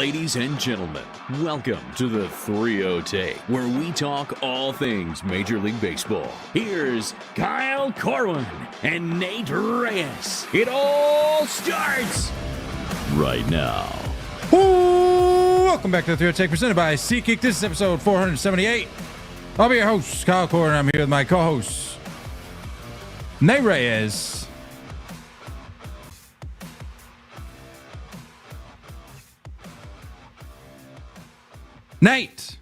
Ladies and gentlemen, welcome to the threeohtake, where we talk all things Major League Baseball. Here's Kyle Corwin and Nate Reyes. It all starts right now. Welcome back to the threeohtake, presented by SeatGeek. This is episode 478. I'll be your host, Kyle Corwin. I'm here with my co-host, Nate Reyes. Nate,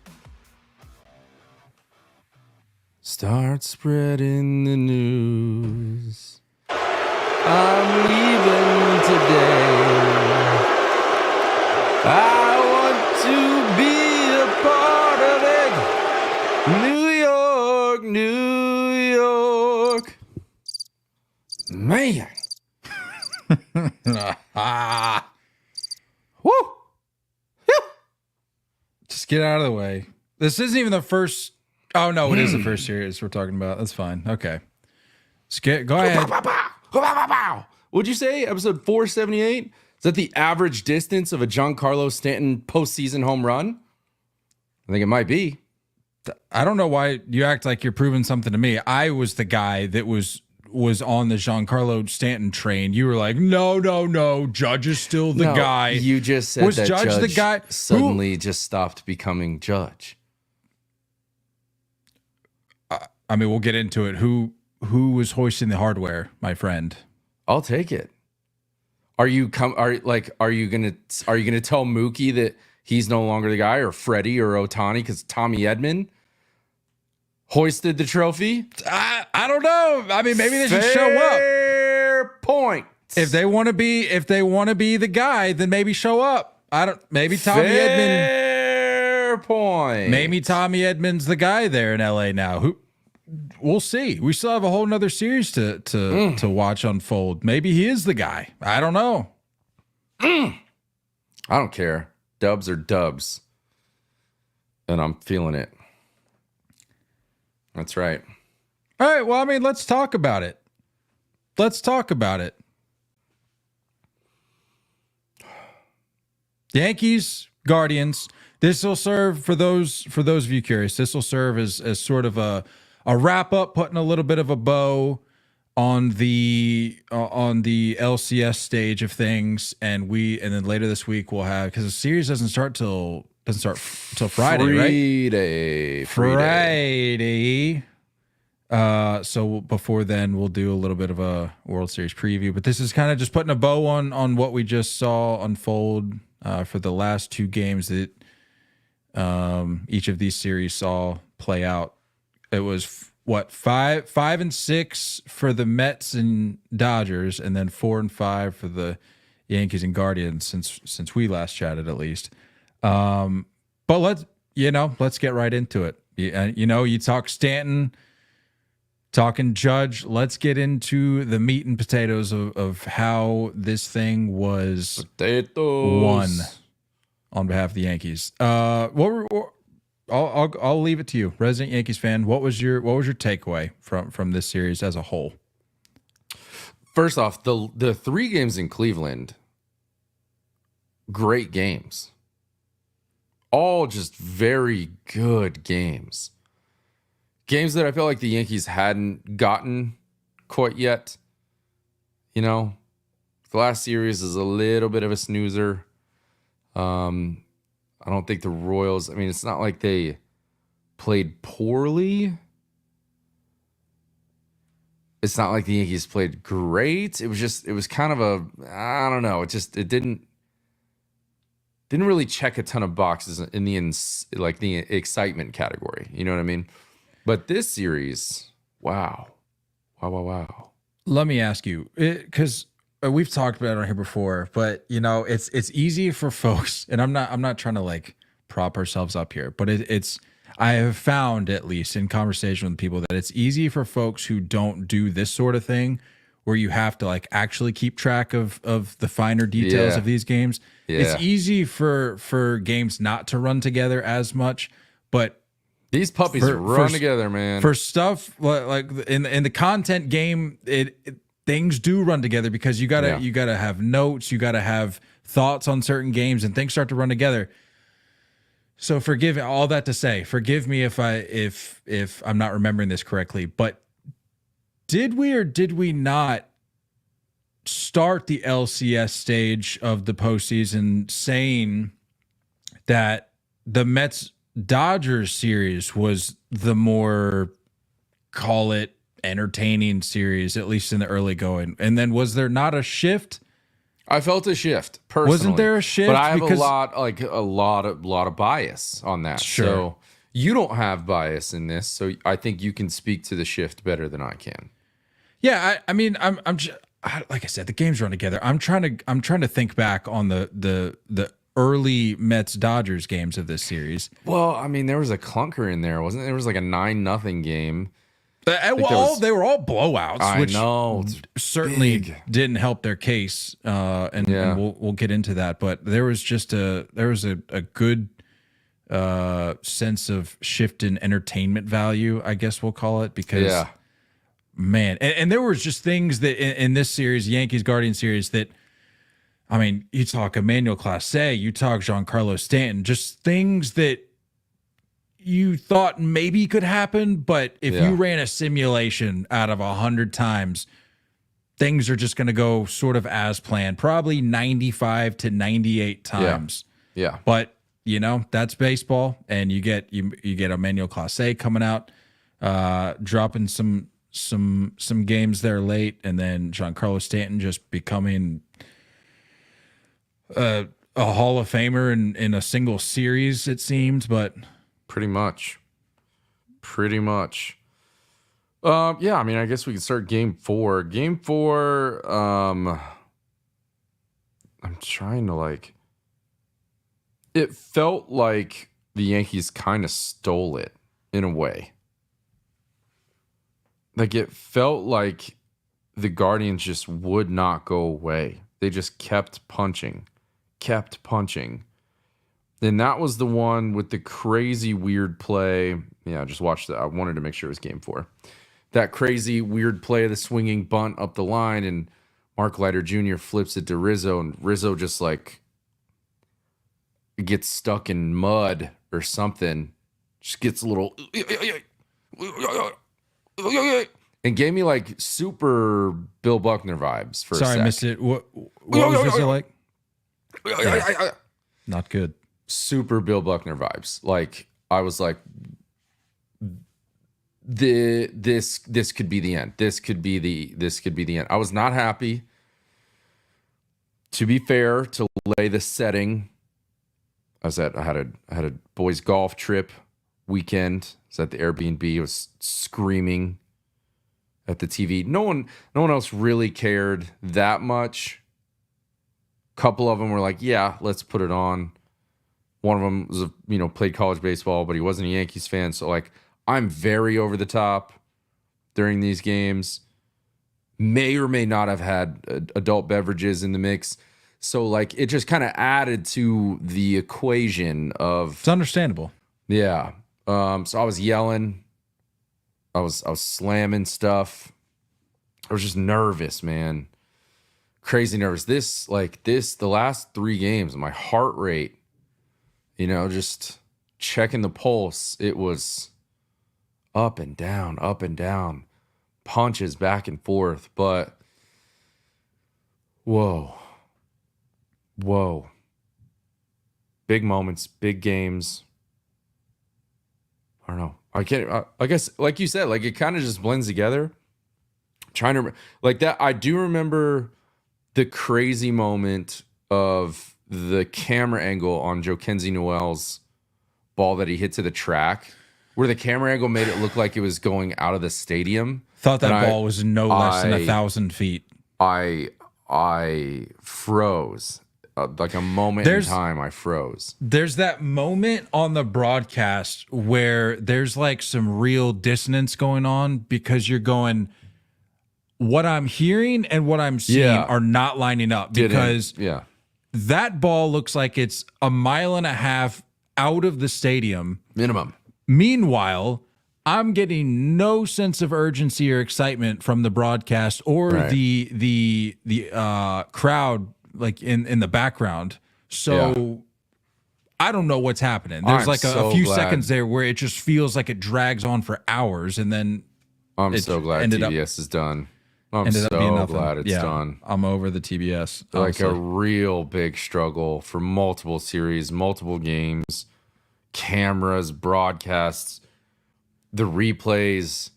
start spreading the news. I'm leaving today. I want to be a part of it. New York, New York. Man. Woo. Just get out of the way. This isn't even the first. Oh, no, it is the first series we're talking about. That's fine. Okay. Go ahead. What'd you say? Episode 478? Is that the average distance of a Giancarlo Stanton postseason home run? I think it might be. I don't know why you act like you're proving something to me. I was the guy that was on the Giancarlo Stanton train. You were like, no. Judge is still the guy. You just said was that Judge the guy suddenly just stopped becoming Judge. I mean, we'll get into it. Who was hoisting the hardware, my friend? I'll take it. Are you gonna tell Mookie that he's no longer the guy, or Freddie or Ohtani, because Tommy Edman hoisted the trophy? I don't know. I mean, maybe they should show up. Fair point. If they want to be the guy, then maybe show up. Maybe Tommy Edman. Fair point. Maybe Tommy Edman's the guy there in LA now. We'll see. We still have a whole nother series to watch unfold. Maybe he is the guy. I don't know. I don't care. Dubs are dubs. And I'm feeling it. That's right. All right. Well, I mean, let's talk about it. Yankees, Guardians. This will serve for those of you curious. This will serve as sort of a wrap up, putting a little bit of a bow on the LCS stage of things, and then later this week we'll have, because the series doesn't start till Friday, right? Friday. So before then, we'll do a little bit of a World Series preview. But this is kind of just putting a bow on what we just saw unfold for the last two games that each of these series saw play out. It was what, 5 and 6 for the Mets and Dodgers, and then 4 and 5 for the Yankees and Guardians since we last chatted, at least. But let's get right into it. You talk Stanton, talking Judge. Let's get into the meat and potatoes of how this thing was won on behalf of the Yankees. I'll leave it to you, resident Yankees fan. What was your takeaway from this series as a whole? First off, the 3 games in Cleveland, great games. All just very good games. Games that I feel like the Yankees hadn't gotten quite yet. The last series is a little bit of a snoozer. I don't think the Royals, I mean, it's not like they played poorly. It's not like the Yankees played great. It was kind of I don't know. It didn't really check a ton of boxes in the excitement category. You know what I mean? But this series, wow. Let me ask you, because we've talked about it on here before, but it's easy for folks, and I'm not trying to like prop ourselves up here, but I have found, at least in conversation with people, that it's easy for folks who don't do this sort of thing, where you have to like actually keep track of the finer details of these games. Yeah. It's easy for games not to run together as much, but these puppies run together, man. For stuff like in the content game, things do run together, because you gotta have notes, you gotta have thoughts on certain games and things start to run together. So forgive me if I'm not remembering this correctly, but did we or did we not start the LCS stage of the postseason saying that the Mets Dodgers series was the more, call it, entertaining series, at least in the early going? And then was there not a shift? I felt a shift personally. Wasn't there a shift? But I have a lot of bias on that. Sure. So you don't have bias in this, so I think you can speak to the shift better than I can. Yeah, I mean, I'm just, like I said, the games run together. I'm trying to think back on the early Mets Dodgers games of this series. Well, I mean, there was a clunker in there, wasn't there? There was like a 9-0 game. They were all blowouts. I which know, certainly didn't help their case, and we'll get into that. But there was a good sense of shift in entertainment value, I guess we'll call it, because man, and there was just things that in this series, Yankees Guardians series, that, I mean, you talk Emmanuel Clase, you talk Giancarlo Stanton, just things that you thought maybe could happen, but if you ran a simulation out of 100 times, things are just going to go sort of as planned, probably 95 to 98 times. Yeah. But that's baseball, and you get Emmanuel Clase coming out, dropping some games there late, and then Giancarlo Stanton just becoming a Hall of Famer in a single series, it seemed, but. Pretty much. Yeah, I mean, I guess we could start game 4. Game 4, I'm trying to it felt like the Yankees kind of stole it in a way. Like, it felt like the Guardians just would not go away. They just kept punching. And that was the one with the crazy weird play. Yeah, I just watched that. I wanted to make sure it was game 4. That crazy weird play of the swinging bunt up the line, and Mark Leiter Jr. flips it to Rizzo, and Rizzo just gets stuck in mud or something. Just gets a little and gave me super Bill Buckner vibes for a sec. Sorry, I missed it. What was Rizzo like? Not good. Super Bill Buckner vibes. I was like, this could be the end. This could be the end. I was not happy. To be fair, to lay the setting, I had a boys golf trip weekend. I was at the Airbnb. I was screaming at the TV. No one else really cared that much. A couple of them were like, yeah, let's put it on. One of them was played college baseball, but he wasn't a Yankees fan. So I'm very over the top during these games. May or may not have had adult beverages in the mix. So it just kind of added to the equation of. It's understandable. Yeah. So I was yelling. I was slamming stuff. I was just nervous, man. Crazy nervous. The last 3 games, my heart rate, just checking the pulse, it was up and down, punches back and forth. But whoa, big moments, big games. I don't know. I guess, like you said, it kind of just blends together. Trying to that. I do remember the crazy moment of the camera angle on Jokenzie Noel's ball that he hit to the track, where the camera angle made it look like it was going out of the stadium. Thought that ball was no less than 1,000 feet. I froze. A moment in time, I froze. There's that moment on the broadcast where there's some real dissonance going on, because you're going, what I'm hearing and what I'm seeing are not lining up, because that ball looks like it's 1.5 miles out of the stadium. Minimum. Meanwhile, I'm getting no sense of urgency or excitement from the broadcast or the crowd like in the background. So I don't know what's happening. There's I'm like a so few glad. seconds there where it just feels like it drags on for hours, and then I'm it so glad ended up- TBS is done. I'm ended up being so nothing. glad it's Yeah, done. I'm over the TBS. Like a honestly. real big struggle for multiple series, multiple games, cameras, broadcasts, the replays,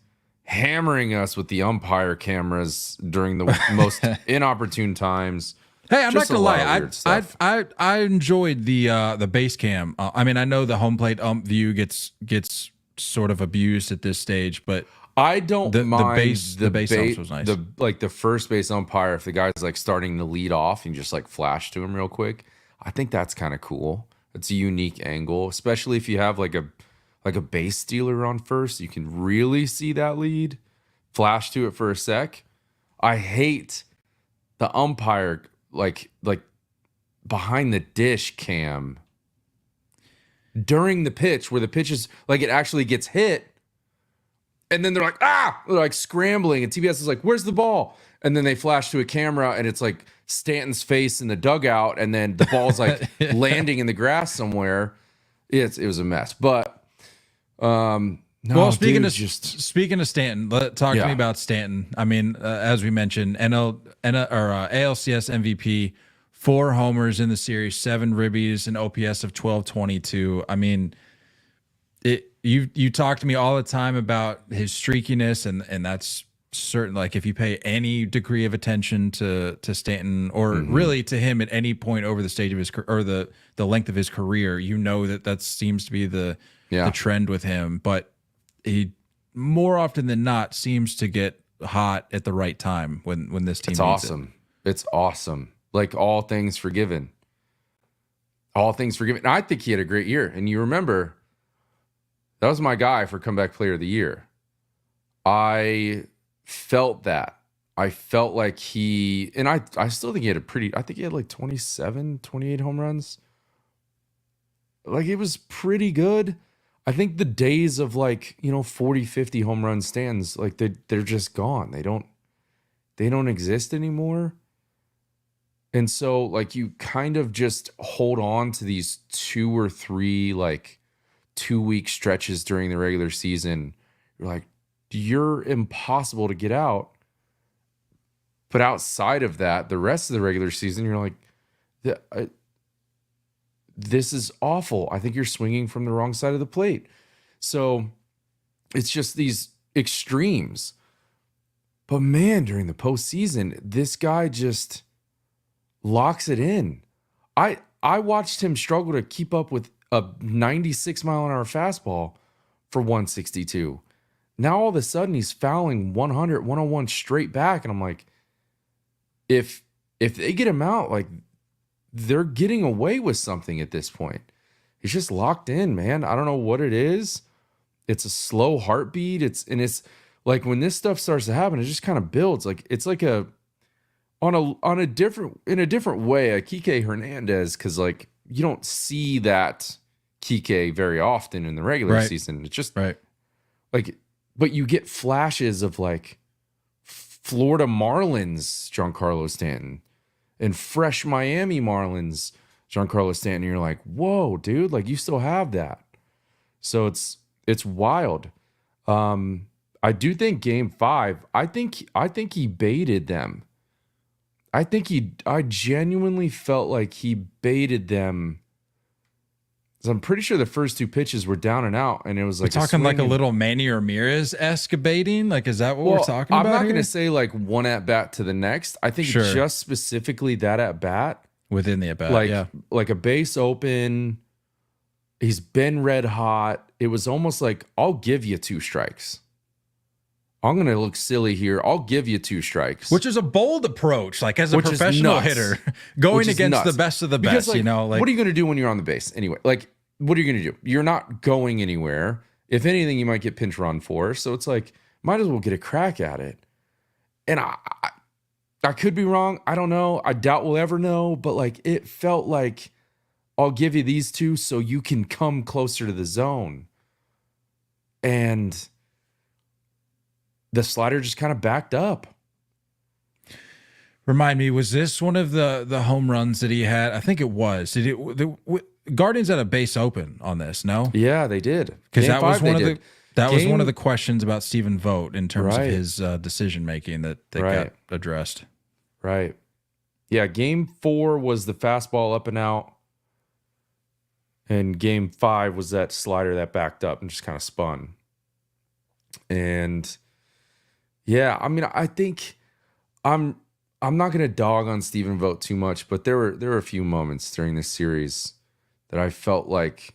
hammering us with the umpire cameras during the most inopportune times. Hey, I'm Just not a gonna lot lie. of weird stuff. I enjoyed the base cam. I mean, I know the home plate ump view gets sort of abused at this stage, but I don't the mind base umps was nice. the first base umpire, if the guy's like starting to lead off and just like flash to him real quick. I think that's kind of cool. It's a unique angle, especially if you have like a base stealer on first. You can really see that lead. Flash to it for a sec. I hate the umpire like behind the dish cam during the pitch where the pitch is like it actually gets hit. And then they're like scrambling, and TBS is like, "Where's the ball?" And then they flash to a camera, and it's like Stanton's face in the dugout, and then the ball's like landing in the grass somewhere. It was a mess. But no, well, speaking dude, of Stanton, talk to me about Stanton. I mean, as we mentioned, ALCS MVP, 4 homers in the series, 7 ribbies, an OPS of 1222. I mean, you talk to me all the time about his streakiness, and that's certain. Like if you pay any degree of attention to Stanton, or really to him at any point over the stage of his or the length of his career, you know that seems to be the trend with him. But he more often than not seems to get hot at the right time when this team. It's awesome. It's awesome. Like all things forgiven. All things forgiven. And I think he had a great year. And you remember, that was my guy for comeback player of the year. I felt that. I felt like I still think he had I think he had like 27, 28 home runs. Like it was pretty good. I think the days of like, 40, 50 home run stands, like they're just gone. They don't exist anymore. And so like you kind of just hold on to these 2 or 3 like 2-week stretches during the regular season. You're like, you're impossible to get out. But outside of that, the rest of the regular season, you're like, this is awful. I think you're swinging from the wrong side of the plate. So it's just these extremes. But man, during the postseason, this guy just locks it in. I watched him struggle to keep up with a 96 mile an hour fastball for 162. Now all of a sudden he's fouling 100, 101 straight back. And I'm like, if they get him out, like they're getting away with something at this point. He's just locked in, man. I don't know what it is. It's a slow heartbeat. It's like when this stuff starts to happen, it just kind of builds. Like it's like in a different way, a Kike Hernandez, because like you don't see that Kike very often in the regular season. It's just like, but you get flashes of like Florida Marlins, Giancarlo Stanton, and fresh Miami Marlins, Giancarlo Stanton. You're like, whoa, dude, like you still have that. So it's wild. I do think Game 5, I think he baited them. I genuinely felt like he baited them. I'm pretty sure the first 2 pitches were down and out, and it was like we're talking like a little Manny Ramirez-esque baiting. Like, is that what we're talking about? I'm not going to say like one at bat to the next. I think just specifically that at bat within the at bat, like a base open. He's been red hot. It was almost like, I'll give you 2 strikes. I'm going to look silly here. I'll give you 2 strikes. Which is a bold approach, like as a professional hitter, going against the best of the best, like, like, what are you going to do when you're on the base? Anyway, like, what are you going to do? You're not going anywhere. If anything, you might get pinch run for. So it's like, might as well get a crack at it. And I could be wrong. I don't know. I doubt we'll ever know. But like, it felt like, I'll give you these 2 so you can come closer to the zone. And the slider just kind of backed up. Remind me, was this one of the home runs that he had? I think it was. Did it? Guardians had a base open on this, no? Yeah, they did. Because that was one of did. was one of the questions about Stephen Vogt in terms of Right. his decision making that Right. got addressed. Right. Yeah, game 4 was the fastball up and out. And game 5 was that slider that backed up and just kind of spun. And yeah, I mean, I think I'm not gonna dog on Stephen Vogt too much, but there were a few moments during this series that I felt like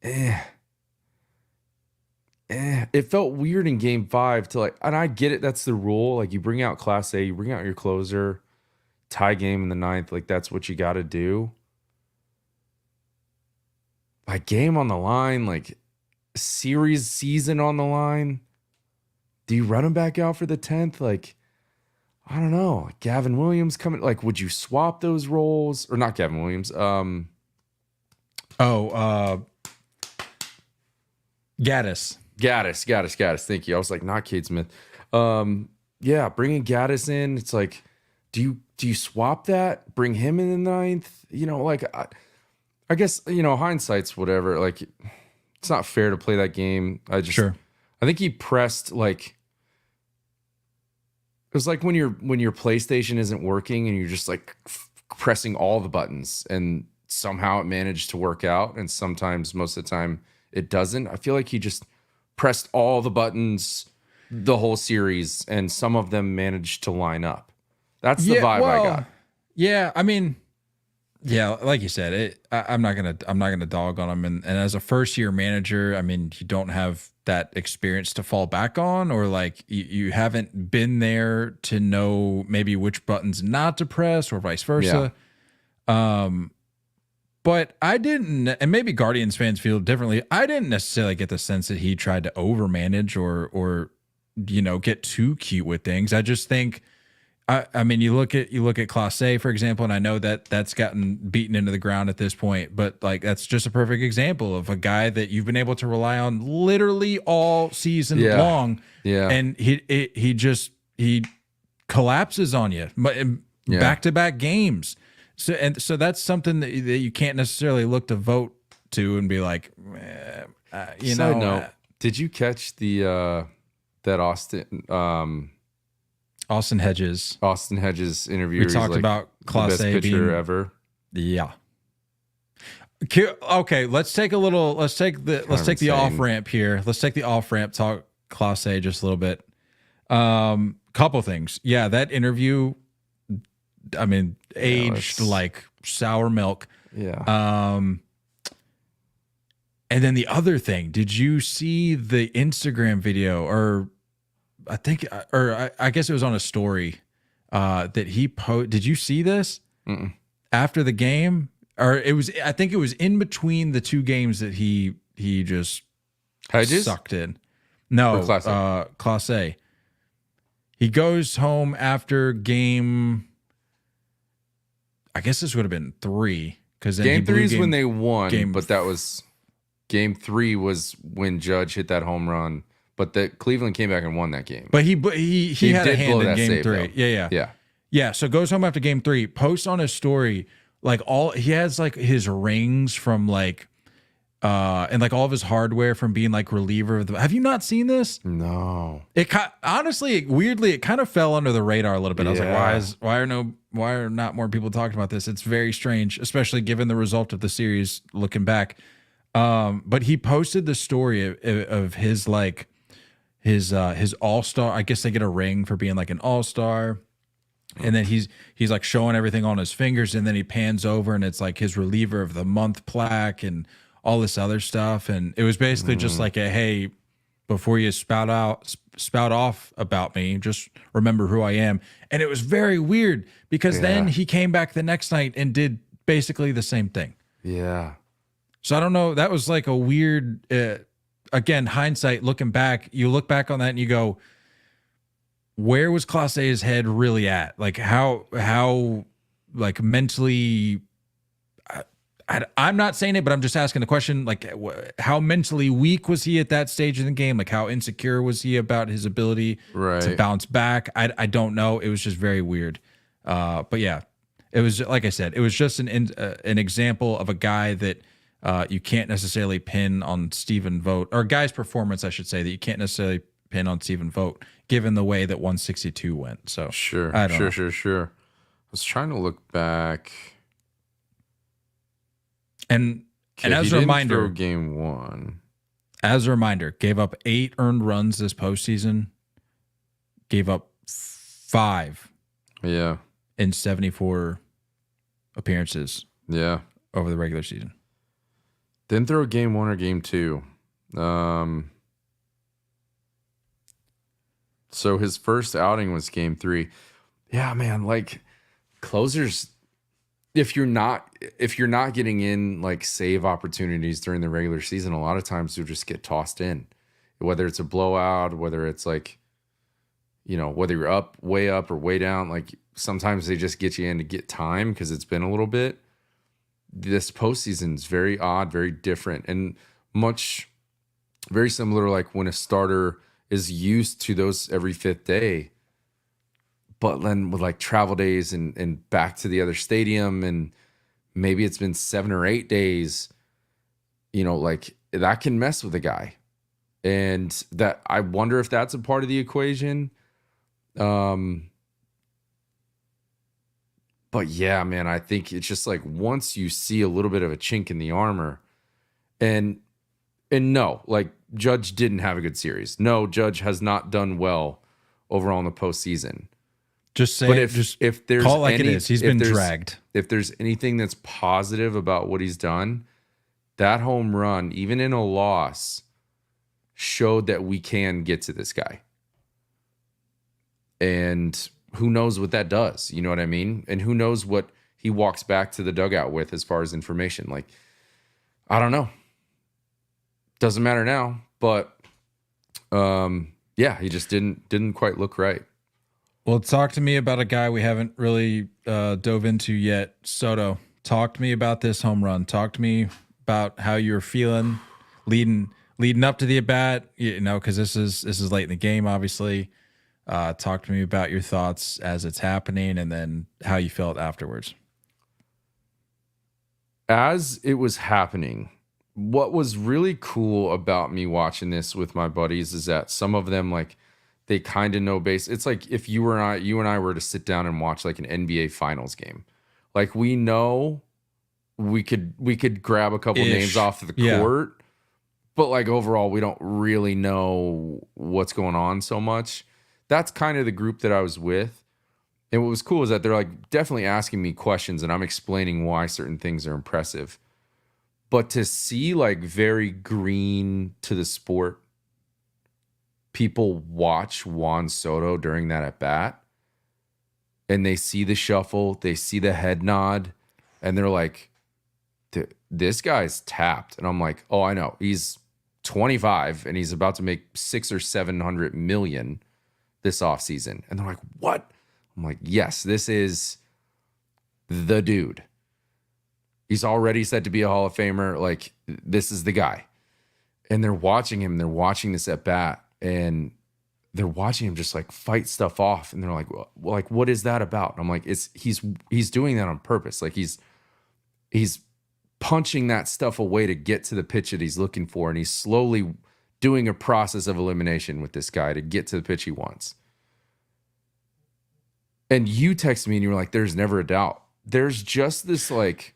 it felt weird in game 5 to like, and I get it, that's the rule. Like you bring out Clase, you bring out your closer, tie game in the 9th, like that's what you gotta do. Like game on the line, like season on the line. Do you run him back out for the 10th? Like, I don't know. Gavin Williams coming, like, would you swap those roles? Or not Gavin Williams. Gaddis. Thank you. I was like, not Cade Smith. Yeah, bringing Gaddis in, it's like, do you swap that? Bring him in the 9th? You know, like, I guess, you know, hindsight's whatever. Like, it's not fair to play that game. I think he pressed like, it was like when your PlayStation isn't working and you're just like pressing all the buttons and somehow it managed to work out, and sometimes, most of the time, it doesn't. I feel like he just pressed all the buttons the whole series, and some of them managed to line up. That's the vibe I got. Yeah, I mean, yeah, like you said, I'm not gonna dog on him, and as a first year manager, I mean, you don't have that experience to fall back on, or like you haven't been there to know maybe which buttons not to press, or vice versa. Yeah. But I didn't, and maybe Guardians fans feel differently. I didn't necessarily get the sense that he tried to overmanage or you know, get too cute with things. I just think. I mean, you look at Clase, for example, and I know that that's gotten beaten into the ground at this point, but like that's just a perfect example of a guy that you've been able to rely on literally all season long. Yeah, and he collapses on you, back to back games. So that's something that you can't necessarily look to Vogt to and be like, you Side know. note, did you catch the that Austin Hedges interview? We talked about Clase, the best pitcher ever. Yeah. Okay, let's take the off ramp here. Let's take the off ramp. Talk Clase just a little bit. Couple things. Yeah, that interview. I mean, aged like sour milk. Yeah. And then the other thing. Did you see the Instagram video or? I guess it was on a story that he posted. Did you see this? After the game? Or I think it was in between the two games that he just sucked in. No, Clase. He goes home after game, I guess this would have been 3. Because game 3 is when they won, but that was game 3 was when Judge hit that home run. But the Cleveland came back and won that game. But he had a hand in game 3. Though. Yeah. So goes home after game 3, posts on his story like he has like his rings from like and like all of his hardware from being like reliever of the. Have you not seen this? No. Honestly, weirdly, it kind of fell under the radar a little bit. I was like, why are not more people talking about this? It's very strange, especially given the result of the series looking back. But he posted the story of his like. His all-star, I guess they get a ring for being like an all-star. And then he's like showing everything on his fingers, and then he pans over and it's like his reliever of the month plaque and all this other stuff. And it was basically just like a, hey, before you spout off about me, just remember who I am. And it was very weird because then he came back the next night and did basically the same thing. Yeah. So I don't know. That was like a weird again, hindsight, looking back, you look back on that and you go, where was Clase's head really at? Like how like mentally, I'm not saying it, but I'm just asking the question, like, how mentally weak was he at that stage in the game? Like, how insecure was he about his ability to bounce back? I don't know. It was just very weird. But yeah, it was, like I said, it was just an example of a guy that you can't necessarily pin on Stephen Vogt, or a guy's performance, I should say, that you can't necessarily pin on Stephen Vogt, given the way that 162 went. So sure. I was trying to look back. And as a reminder, game 1. As a reminder, gave up 8 earned runs this postseason. Gave up 5. Yeah. In 74 appearances. Yeah. Over the regular season. Didn't throw game 1 or game 2. So his first outing was game 3. Yeah, man, like closers, if you're not getting in like save opportunities during the regular season, a lot of times you'll just get tossed in. Whether it's a blowout, whether it's like, whether you're way up or way down, like sometimes they just get you in to get time because it's been a little bit. This postseason is very odd, very different, and very similar, like when a starter is used to those every 5th day, but then with like travel days and back to the other stadium, and maybe it's been 7 or 8 days, like that can mess with a guy. And that, I wonder if that's a part of the equation. But yeah, man, I think it's just like once you see a little bit of a chink in the armor, and no, like Judge didn't have a good series. No, Judge has not done well overall in the postseason. Just say, but if there's call it like it is. He's been dragged. If there's anything that's positive about what he's done, that home run, even in a loss, showed that we can get to this guy. And who knows what that does? You know what I mean? And who knows what he walks back to the dugout with as far as information? Like, I don't know. Doesn't matter now, but yeah, he just didn't quite look right. Well, talk to me about a guy we haven't really dove into yet. Soto, talk to me about this home run. Talk to me about how you're feeling leading up to the at bat. Because this is late in the game, obviously. Talk to me about your thoughts as it's happening, and then how you felt afterwards. As it was happening, what was really cool about me watching this with my buddies is that some of them, like, they kind of know base. It's like if you and I were to sit down and watch like an NBA Finals game. Like, we know we could grab a couple names off of the court, but like overall we don't really know what's going on so much. That's kind of the group that I was with. And what was cool is that they're like definitely asking me questions and I'm explaining why certain things are impressive. But to see like very green to the sport people watch Juan Soto during that at bat, and they see the shuffle, they see the head nod, and they're like, this guy's tapped. And I'm like, oh, I know. He's 25 and he's about to make 600 or 700 million this offseason. And they're like, what? I'm like, yes, this is the dude. He's already said to be a Hall of Famer. Like, this is the guy. And they're watching him. They're watching this at bat. And they're watching him just like fight stuff off. And they're like, well, like, what is that about? And I'm like, he's doing that on purpose. Like, he's punching that stuff away to get to the pitch that he's looking for. And he's slowly doing a process of elimination with this guy to get to the pitch he wants. And you texted me and you were like, there's never a doubt. There's just this like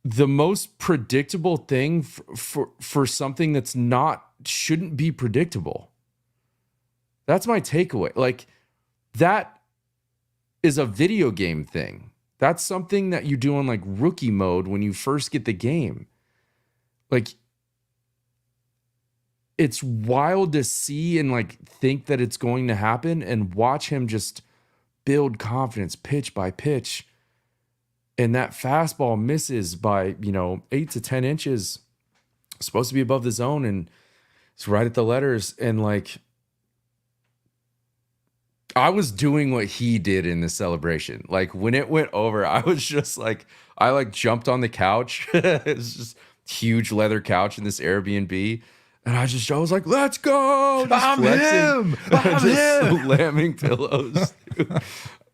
the most predictable thing for something that's shouldn't be predictable. That's my takeaway. Like, that is a video game thing. That's something that you do on like rookie mode when you first get the game. Like, it's wild to see and like think that it's going to happen and watch him just build confidence pitch by pitch. And that fastball misses by, 8 to 10 inches. Supposed to be above the zone, and it's right at the letters. And like, I was doing what he did in the celebration. Like when it went over, I was just like, I like jumped on the couch. It was just huge leather couch in this Airbnb. And I was like, let's go. Just I'm flexing, him. I'm just him. slamming pillows. Dude.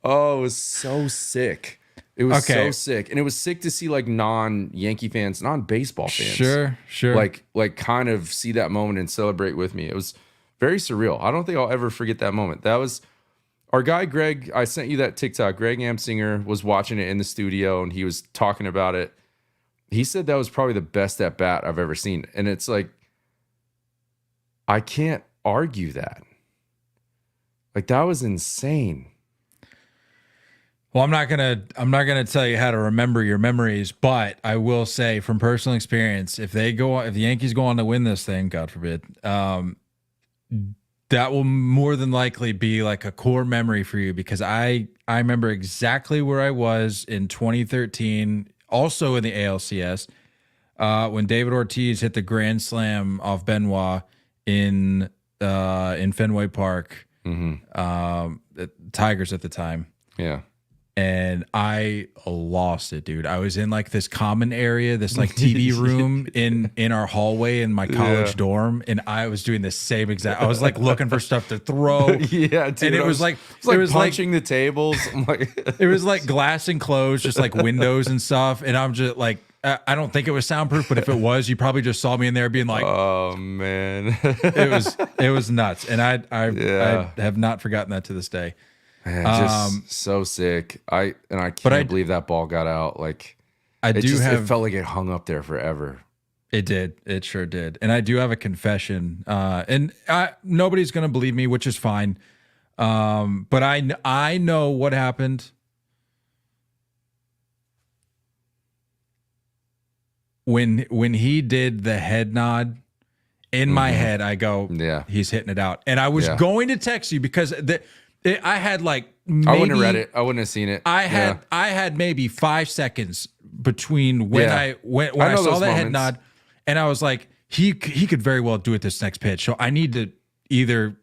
Oh, it was so sick. It was so sick. And it was sick to see like non-Yankee fans, non-baseball fans. Sure. Like kind of see that moment and celebrate with me. It was very surreal. I don't think I'll ever forget that moment. That was our guy, Greg. I sent you that TikTok. Greg Amsinger was watching it in the studio and he was talking about it. He said that was probably the best at bat I've ever seen. And it's like, I can't argue that. Like that was insane. Well, I'm not gonna tell you how to remember your memories, but I will say from personal experience, if the Yankees go on to win this thing, God forbid, that will more than likely be like a core memory for you because I remember exactly where I was in 2013, also in the ALCS, when David Ortiz hit the grand slam off Benoit in Fenway Park, the Tigers at the time. Yeah. And I lost it, dude. I was in like this common area, this like TV room in our hallway in my college dorm, and I was doing the same exact. I was like looking for stuff to throw. Yeah, dude. And it was like punching the tables. I'm like, it was like glass enclosed, just like windows and stuff. And I'm just like, I don't think it was soundproof, but if it was, you probably just saw me in there being like, oh man, it was nuts. And I have not forgotten that to this day. Man, just so sick. I can't believe that ball got out. Like it felt like it hung up there forever. It did. It sure did. And I do have a confession. And nobody's gonna believe me, which is fine. But I know what happened when he did the head nod. In my head, I go, yeah, he's hitting it out. And I was going to text you because I had like maybe, I wouldn't have read it. I wouldn't have seen it. I had maybe 5 seconds between when I saw that head nod, and I was like, he could very well do it this next pitch. So I need to either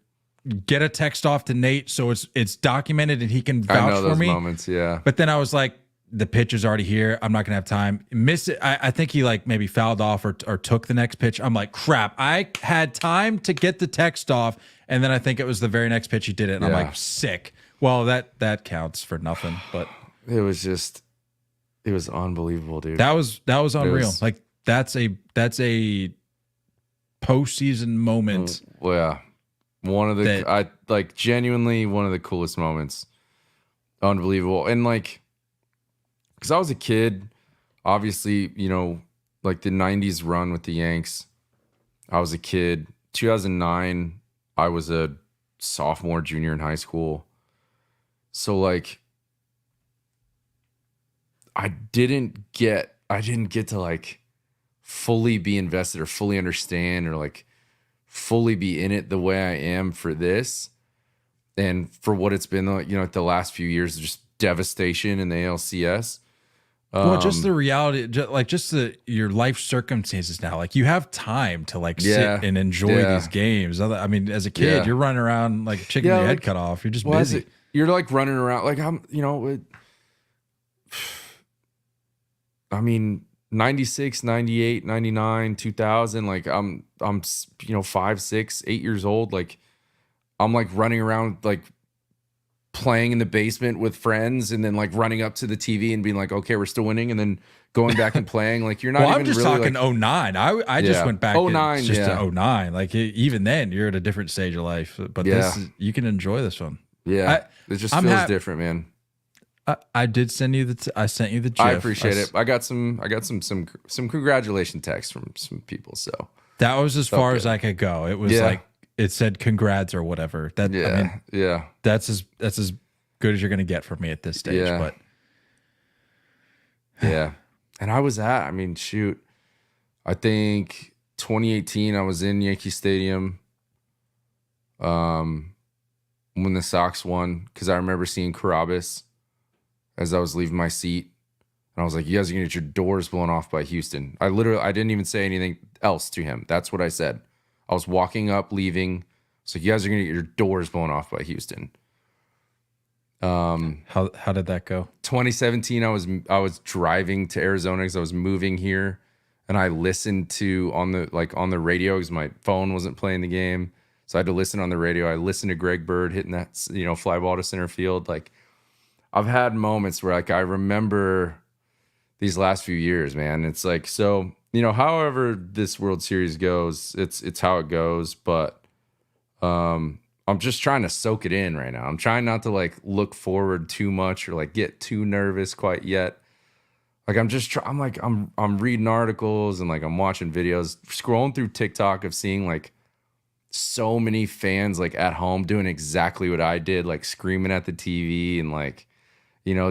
get a text off to Nate so it's documented and he can vouch I know those for me. Moments, yeah. But then I was like, the pitch is already here. I'm not gonna have time. Miss it. I think he like maybe fouled off or took the next pitch. I'm like, crap. I had time to get the text off. And then I think it was the very next pitch he did it. And I'm like, sick. Well, that counts for nothing. But it was unbelievable, dude. That was unreal. Like that's a postseason moment. Yeah. One of the genuinely one of the coolest moments. Unbelievable. And like, because I was a kid, obviously, like the 90s run with the Yanks. I was a kid. 2009, I was a sophomore, junior in high school. So like I didn't get to like fully be invested or fully understand or like fully be in it the way I am for this. And for what it's been like, the last few years of just devastation in the ALCS. Well, just the reality, just your life circumstances now. Like you have time to like sit and enjoy these games. I mean, as a kid, you're running around like chicken with your head cut off. You're just busy. You're like running around like I mean, 96, 98, 99, 2000. Like I'm 5, 6, 8 years old. Like I'm like running around like playing in the basement with friends and then like running up to the TV and being like, okay, we're still winning. And then going back and playing. Like you're not even I'm just really talking like, 09. I just went back 09, just to 09. Like even then you're at a different stage of life, but you can enjoy this one. Yeah. It just feels different, man. I did send you I sent you the GIF. I appreciate it. I got some congratulation texts from some people. So that was as far as I could go. It was like, it said congrats or whatever. That that's as good as you're gonna get from me at this stage. Yeah. But yeah, and I was I think 2018 I was in Yankee Stadium when the Sox won because I remember seeing Carabas as I was leaving my seat, and I was like, "You guys are gonna get your doors blown off by Houston." I didn't even say anything else to him. That's what I said. I was walking up, leaving. So you guys are going to get your doors blown off by Houston. How did that go? 2017, I was driving to Arizona because I was moving here, and I listened to on the radio because my phone wasn't playing the game, so I had to listen on the radio. I listened to Greg Bird hitting that fly ball to center field. Like, I've had moments where, like, I remember these last few years, man. It's like, so, however this World Series goes, it's how it goes. But I'm just trying to soak it in right now. I'm trying not to, like, look forward too much or, like, get too nervous quite yet. Like, I'm reading articles and, like, I'm watching videos, scrolling through TikTok of seeing, like, so many fans, like, at home doing exactly what I did, like, screaming at the TV and, like,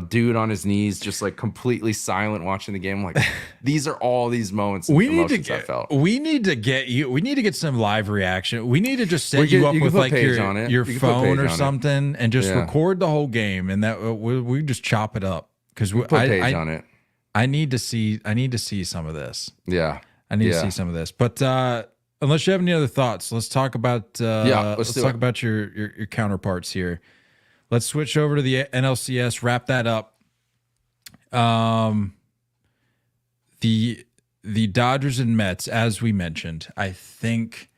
dude on his knees, just, like, completely silent watching the game. Like, these are all these moments and emotions I felt. We need to get some live reaction. We need to just set you up with, like, your phone or something and just record the whole game, and that we just chop it up, because put Paige on it. I need to see some of this. Yeah. I need to see some of this. But unless you have any other thoughts, let's talk about let's talk about your counterparts here. Let's switch over to the NLCS, wrap that up. The Dodgers and Mets, as we mentioned, I think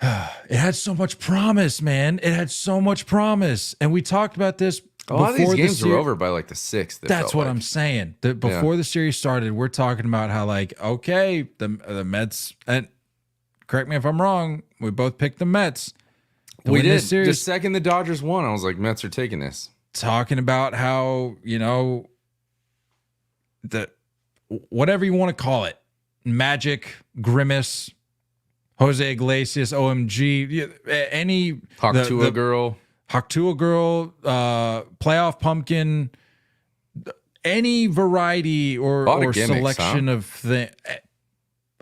it had so much promise, man. It had so much promise. And we talked about this a lot of these games were over by, like, the 6th. That's what I'm saying. Before the series started, we're talking about how, like, okay, the Mets, and correct me if I'm wrong, we both picked the Mets. We did. The second the Dodgers won, I was like, Mets are taking this. Talking about how, whatever you want to call it, Magic, Grimace, Jose Iglesias, OMG, any Hawktua girl, playoff pumpkin, any variety or gimmicks, selection of things.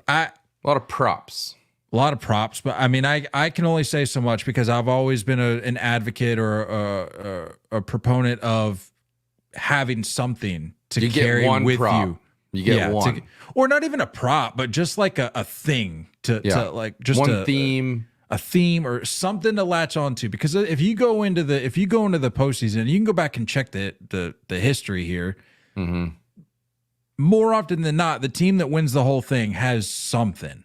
A lot of props. A lot of props, but I mean, I can only say so much, because I've always been an advocate or a proponent of having something to carry with prop. you. You get one. Or not even a prop, but just like a thing to like just one theme. A theme or something to latch onto. Because if you go into the postseason, you can go back and check the history here. Mm-hmm. More often than not, the team that wins the whole thing has something.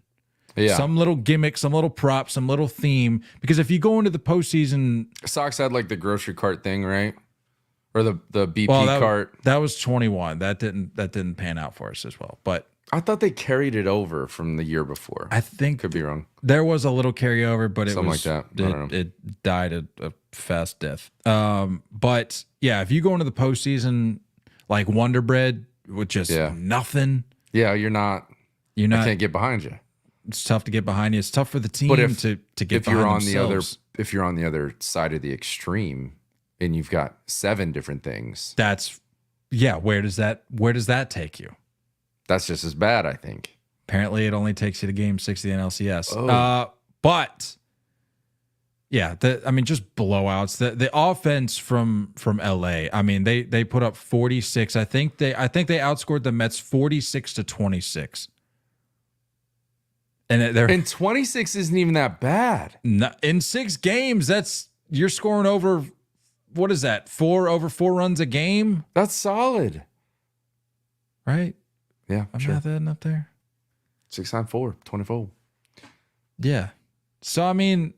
Yeah. Some little gimmick, some little prop, some little theme. Because if you go into the postseason, Sox had, like, the grocery cart thing, right? Or the BP cart. That was 21. That didn't pan out for us as well. But I thought they carried it over from the year before. I think could be wrong. There was a little carryover, but something like that. It died a fast death. But yeah, if you go into the postseason like Wonder Bread with just nothing, you're not. I can't get behind you. It's tough to get behind you. It's tough for the team to get behind themselves. If you're on the other side of the extreme and you've got 7 different things, where does that take you? That's just as bad, I think. Apparently, it only takes you to Game 6 of the NLCS. Oh. But yeah, just blowouts. The offense from LA. I mean, they put up 46. I think they outscored the Mets 46-26. And 26 isn't even that bad. In 6 games, you're scoring over, what is that? Over 4 runs a game? That's solid. Right? Yeah, I'm not that up there. 6 times 4, 24. Yeah. So, I mean,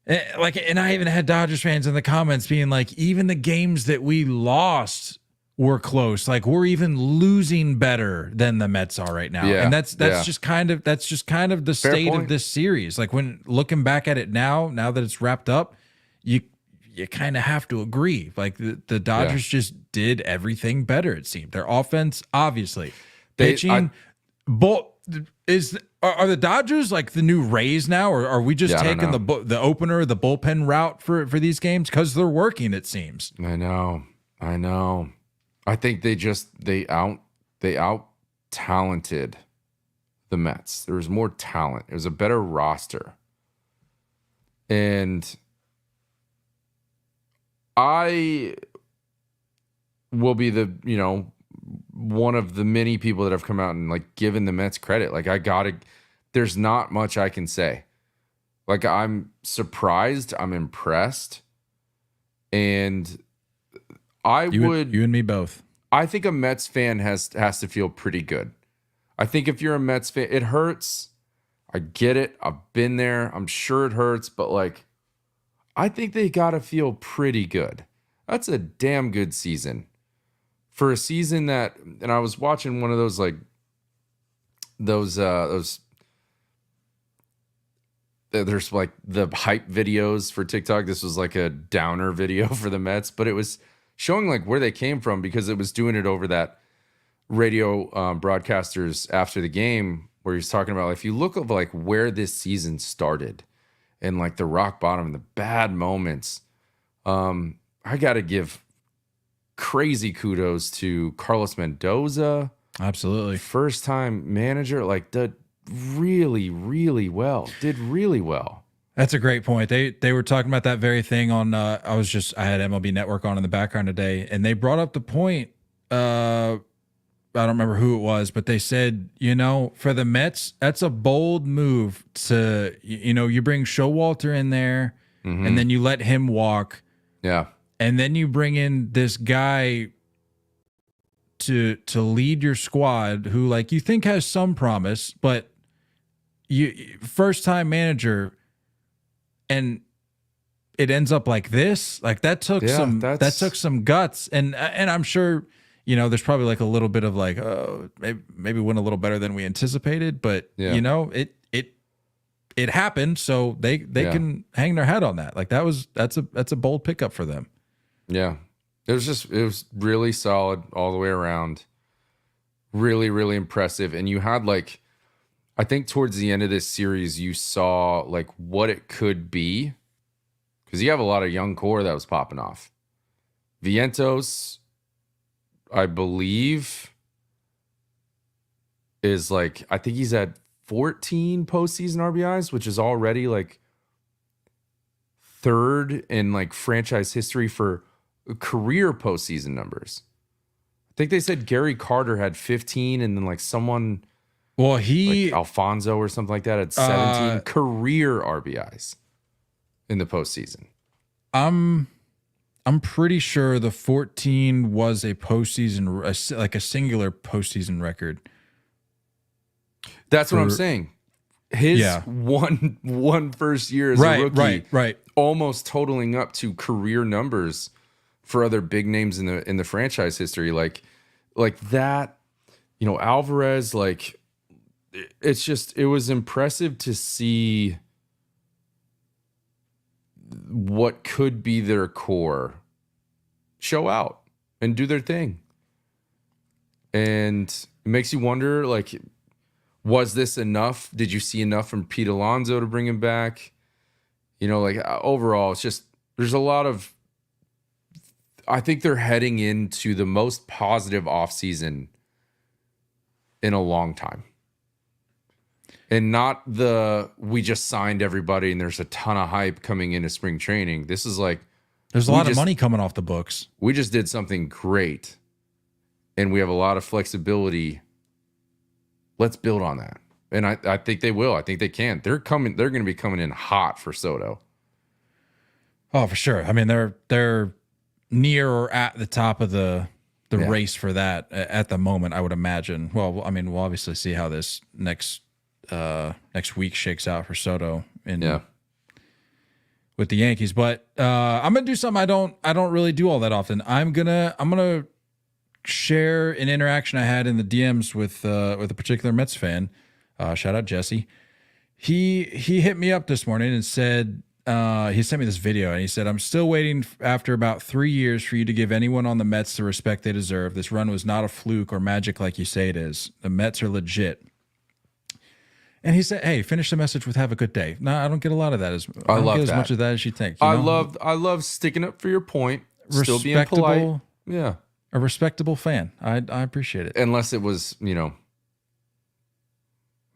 and I even had Dodgers fans in the comments being like, even the games that we lost were close. Like, we're even losing better than the Mets are right now. Yeah, and that's just kind of the state of this series. Like, when looking back at it now that it's wrapped up, you kind of have to agree. Like, the Dodgers just did everything better, it seemed. Their offense, obviously. Pitching, are the Dodgers like the new Rays now, or are we just taking the opener, the bullpen route for these games? Because they're working, it seems. I know. I think they out talented the Mets. There was more talent. It was a better roster. And I will be one of the many people that have come out and, like, given the Mets credit. Like, there's not much I can say. Like, I'm surprised. I'm impressed. And You and me both. I think a Mets fan has to feel pretty good. I think if you're a Mets fan, it hurts. I get it. I've been there. I'm sure it hurts, but like, I think they got to feel pretty good. That's a damn good season. For a season that, and I was watching one of those like those there's like the hype videos for TikTok. This was like a downer video for the Mets, but it was showing like where they came from because it was doing it over that radio broadcasters after the game where he's talking about if you look at like where this season started and like the rock bottom, the bad moments. I got to give crazy kudos to Carlos Mendoza. Absolutely. First time manager, like did really, really well. Did really well. That's a great point. They were talking about that very thing on I had MLB Network on in the background today, and they brought up the point, I don't remember who it was, but they said, for the Mets, that's a bold move to, you bring Showalter in there and then you let him walk. Yeah. And then you bring in this guy to lead your squad who like you think has some promise, but you first time manager, and it ends up like this. Like that took some guts, and I'm sure there's probably like a little bit of like maybe went a little better than we anticipated, but it happened, so they can hang their hat on that. Like that's a bold pickup for them. Yeah. It was really solid all the way around. Really, really impressive. And you had like, I think towards the end of this series, you saw like what it could be. Because you have a lot of young core that was popping off. Vientos, I believe, is like, I think he's at 14 postseason RBIs, which is already like third in like franchise history for career postseason numbers. I think they said Gary Carter had 15, and then like someone, like Alfonso or something like that, had 17 career RBIs in the postseason. I'm pretty sure the 14 was a postseason, like a singular postseason record. That's what I'm saying. His one first year as a rookie, right, almost totaling up to career numbers for other big names in the franchise history, like that, Alvarez, like it was impressive to see what could be their core show out and do their thing. And it makes you wonder, like, was this enough? Did you see enough from Pete Alonso to bring him back? Overall, it's just, there's a lot of, I think they're heading into the most positive offseason in a long time. And not we just signed everybody and there's a ton of hype coming into spring training. This is like, there's a lot of money coming off the books. We just did something great and we have a lot of flexibility. Let's build on that. And I think they will. I think they can. They're going to be coming in hot for Soto. Oh, for sure. I mean, they're near or at the top of the race for that at the moment, I would imagine. Well, I mean, we'll obviously see how this next week shakes out for Soto with the Yankees. But I'm gonna do something I don't really do all that often. I'm gonna share an interaction I had in the DMs with a particular Mets fan. Shout out Jesse. He hit me up this morning and said, he sent me this video and he said, "I'm still waiting after about 3 years for you to give anyone on the Mets the respect they deserve. This run was not a fluke or magic like you say it is. The Mets are legit." And he said, "Hey, finish the message with 'Have a good day.'" No, I don't get a lot of that. I don't get as much of that as you think. I love sticking up for your point, still being polite. Yeah, a respectable fan. I appreciate it. Unless it was,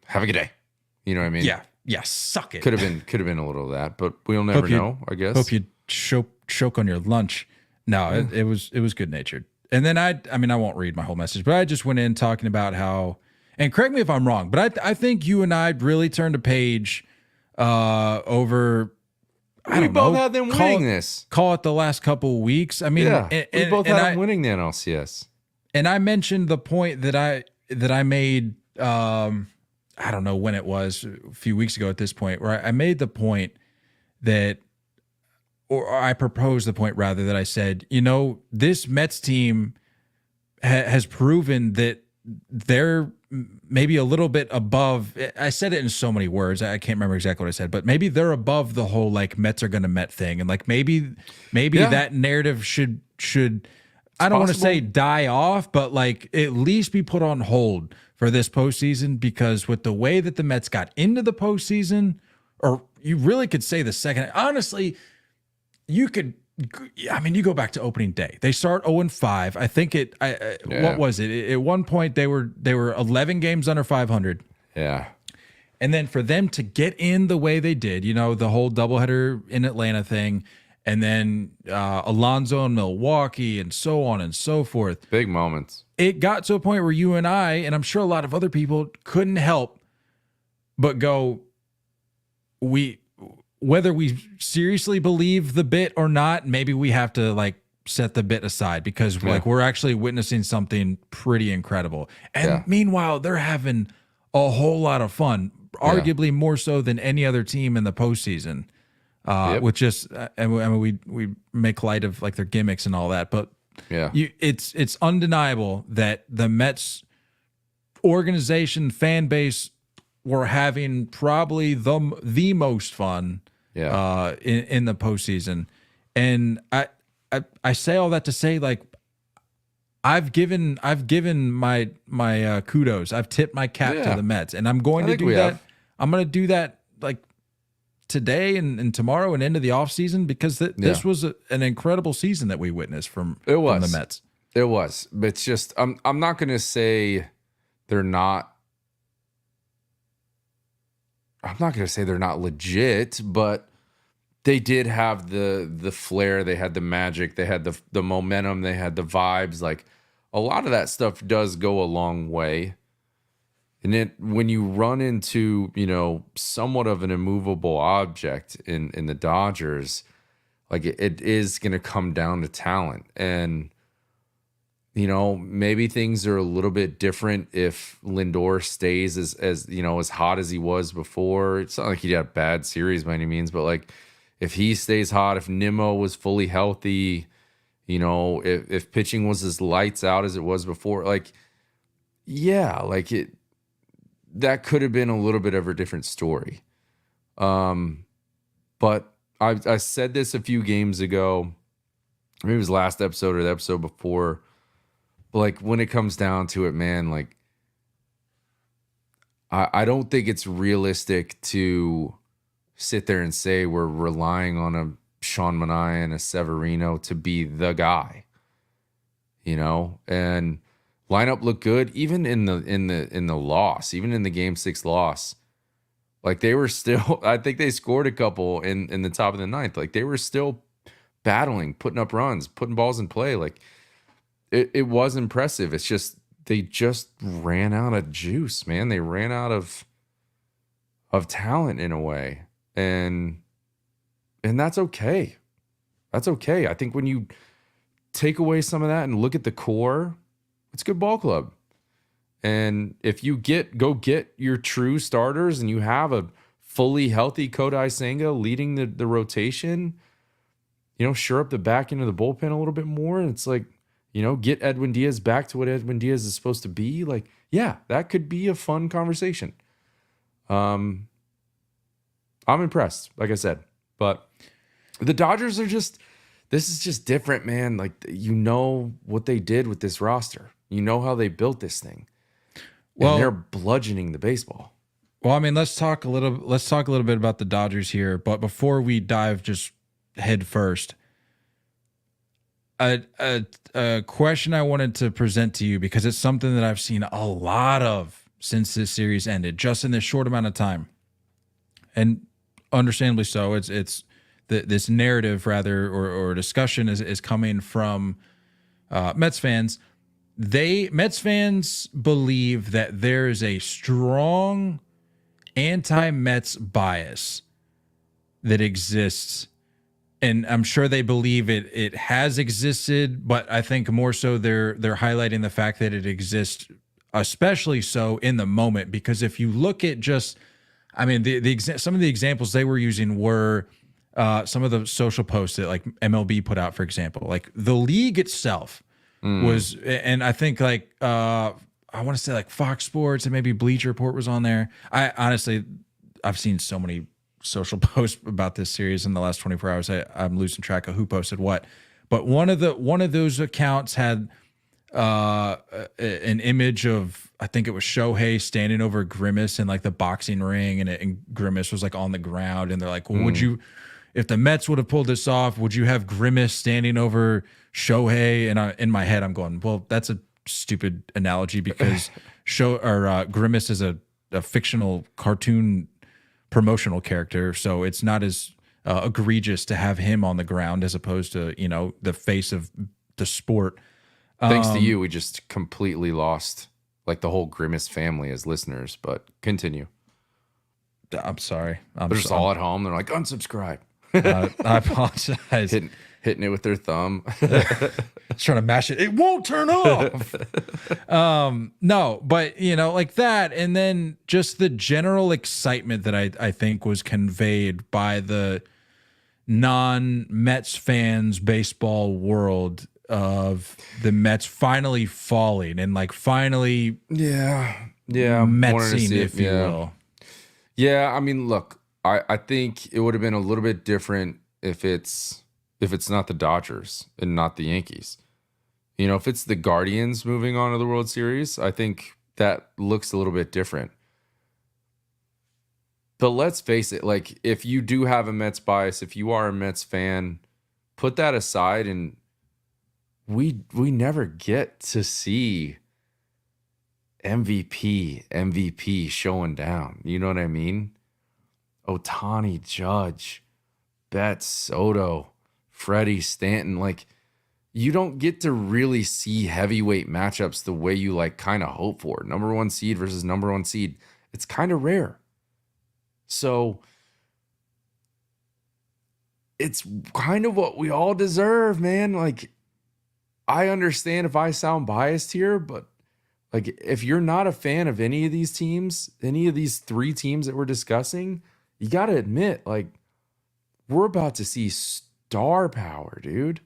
have a good day. You know what I mean? Yeah, suck it. Could have been a little of that, but we'll never know, I guess. Hope you choke on your lunch. No, it was good natured. And then I won't read my whole message, but I just went in talking about how, and correct me if I'm wrong, but I think you and I really turned a page over I don't both know, had them winning this. Call it the last couple of weeks. I mean, Yeah, we both had them winning the NLCS. And I mentioned the point that I made. I don't know when it was, a few weeks ago at this point, where I made the point that, or I proposed the point rather, that I said, this Mets team has proven that they're maybe a little bit above. I said it in so many words, I can't remember exactly what I said, but maybe they're above the whole like Mets are gonna Met thing, and like maybe that narrative should I don't want to say die off, but like at least be put on hold for this postseason, because with the way that the Mets got into the postseason, or you really could say the second, honestly, you go back to opening day. They start 0-5. I think what was it? At one point they were 11 games under 500. Yeah. And then for them to get in the way they did, the whole doubleheader in Atlanta thing, and then Alonso in Milwaukee, and so on and so forth. Big moments. It got to a point where you and I, and I'm sure a lot of other people, couldn't help but go, whether we seriously believe the bit or not, maybe we have to like set the bit aside, because like we're actually witnessing something pretty incredible. And meanwhile, they're having a whole lot of fun, arguably more so than any other team in the postseason. Which just, I mean, we make light of like their gimmicks and all that, but it's undeniable that the Mets organization, fan base, were having probably the most fun in the postseason. And I say all that to say, like, I've given my kudos. I've tipped my cap to the Mets, and I'm going to do that. I'm going to do that like today and tomorrow and into the offseason, because this was an incredible season that we witnessed from the Mets. It was. But it's just, I'm not going to say they're not. I'm not going to say they're not legit, but they did have the flair, they had the magic, they had the momentum, they had the vibes. Like, a lot of that stuff does go a long way. And when you run into, somewhat of an immovable object in the Dodgers, like it is going to come down to talent. And, maybe things are a little bit different if Lindor stays as hot as he was before. It's not like he had a bad series by any means, but like if he stays hot, if Nimmo was fully healthy, if pitching was as lights out as it was before, like, that could have been a little bit of a different story. But I said this a few games ago, maybe it was last episode or the episode before, but like when it comes down to it, man, like I don't think it's realistic to sit there and say we're relying on a Sean Manaea and a Severino to be the guy, and lineup looked good even in the loss, even in the Game 6 loss. Like they were still, I think they scored a couple in the top of the ninth. Like they were still battling, putting up runs, putting balls in play. Like it was impressive. It's just they just ran out of juice, man. They ran out of talent in a way, and that's okay. That's okay. I think when you take away some of that and look at the core, it's a good ball club. And if you go get your true starters and you have a fully healthy Kodai Senga leading the rotation, shore up the back end of the bullpen a little bit more. And it's like, get Edwin Diaz back to what Edwin Diaz is supposed to be. Like, yeah, that could be a fun conversation. I'm impressed, like I said. But the Dodgers are this is just different, man. Like, what they did with this roster. You know how they built this thing. Well, and they're bludgeoning the baseball. Well, I mean, let's talk a little bit about the Dodgers here. But before we dive just head first, a question I wanted to present to you, because it's something that I've seen a lot of since this series ended, just in this short amount of time, and understandably so. It's this narrative rather, or discussion is coming from Mets fans. Mets fans believe that there is a strong anti-Mets bias that exists and I'm sure they believe it has existed, but I think more so they're highlighting the fact that it exists, especially so in the moment. Because if you look at just, I mean, some of the examples they were using were some of the social posts that like MLB put out, for example, like the league itself was, and I think like I want to say like Fox Sports and maybe Bleacher Report was on there. I honestly, I've seen so many social posts about this series in the last 24 hours. I'm losing track of who posted what, but one of those accounts had an image of, I think it was Shohei standing over Grimace in like the boxing ring, and Grimace was like on the ground, and they're like, well, would you, if the Mets would have pulled this off, would you have Grimace standing over Shohei? And in my head, I'm going, well, that's a stupid analogy because Grimace is a fictional cartoon promotional character, so it's not as egregious to have him on the ground as opposed to, you know, the face of the sport. Thanks to you, we just completely lost like the whole Grimace family as listeners, but continue. I'm sorry. They're just all at home. They're like, unsubscribe. I apologize. Hitting it with their thumb. Trying to mash it. It won't turn off. No, but you know, like that. And then just the general excitement that I think was conveyed by the non-Mets fans baseball world of the Mets finally falling and like finally Metsing, if you will. Yeah, I mean, look, I think it would have been a little bit different if it's not the Dodgers and not the Yankees. You know, if it's the Guardians moving on to the World Series, I think that looks a little bit different. But let's face it, like if you do have a Mets bias, if you are a Mets fan, put that aside, and we never get to see MVP showing down. You know what I mean? Ohtani, Judge, Betts, Soto, Freddie, Stanton, like you don't get to really see heavyweight matchups the way you like kind of hope for. Number one seed versus number one seed. It's kind of rare. So it's kind of what we all deserve, man. Like I understand if I sound biased here, but like if you're not a fan of any of these teams, any of these three teams that we're discussing, you got to admit, like we're about to see star power, dude.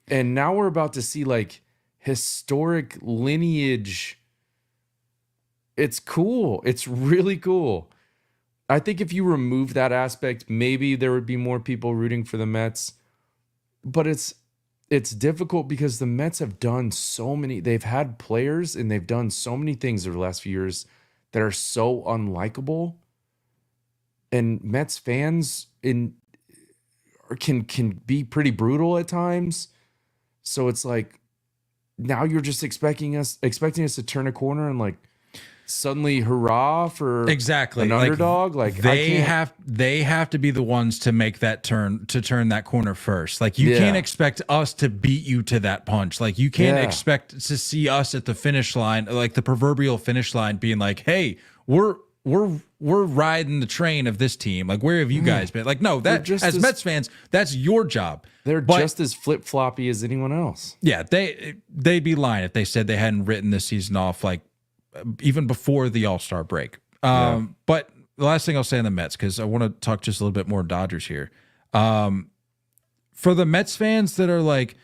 And now we're about to see like historic lineage. It's cool. It's really cool. I think if you remove that aspect, maybe there would be more people rooting for the Mets. But it's difficult because the Mets have done so many. They've had players and they've done so many things over the last few years that are so unlikable. And Mets fans can be pretty brutal at times. So it's like now you're just expecting us to turn a corner and like suddenly hurrah for an underdog. Like they have to be the ones to make that turn that corner first. Like you can't expect us to beat you to that punch. Like you can't expect to see us at the finish line, like the proverbial finish line, being like, "Hey, we're riding the train of this team. Like, where have you guys been?" Like, no, that as Mets fans, that's your job. They're just as flip floppy as anyone else. Yeah, they'd be lying if they said they hadn't written this season off like even before the All-Star break. But the last thing I'll say on the Mets, because I want to talk just a little bit more Dodgers here. For the Mets fans that are like,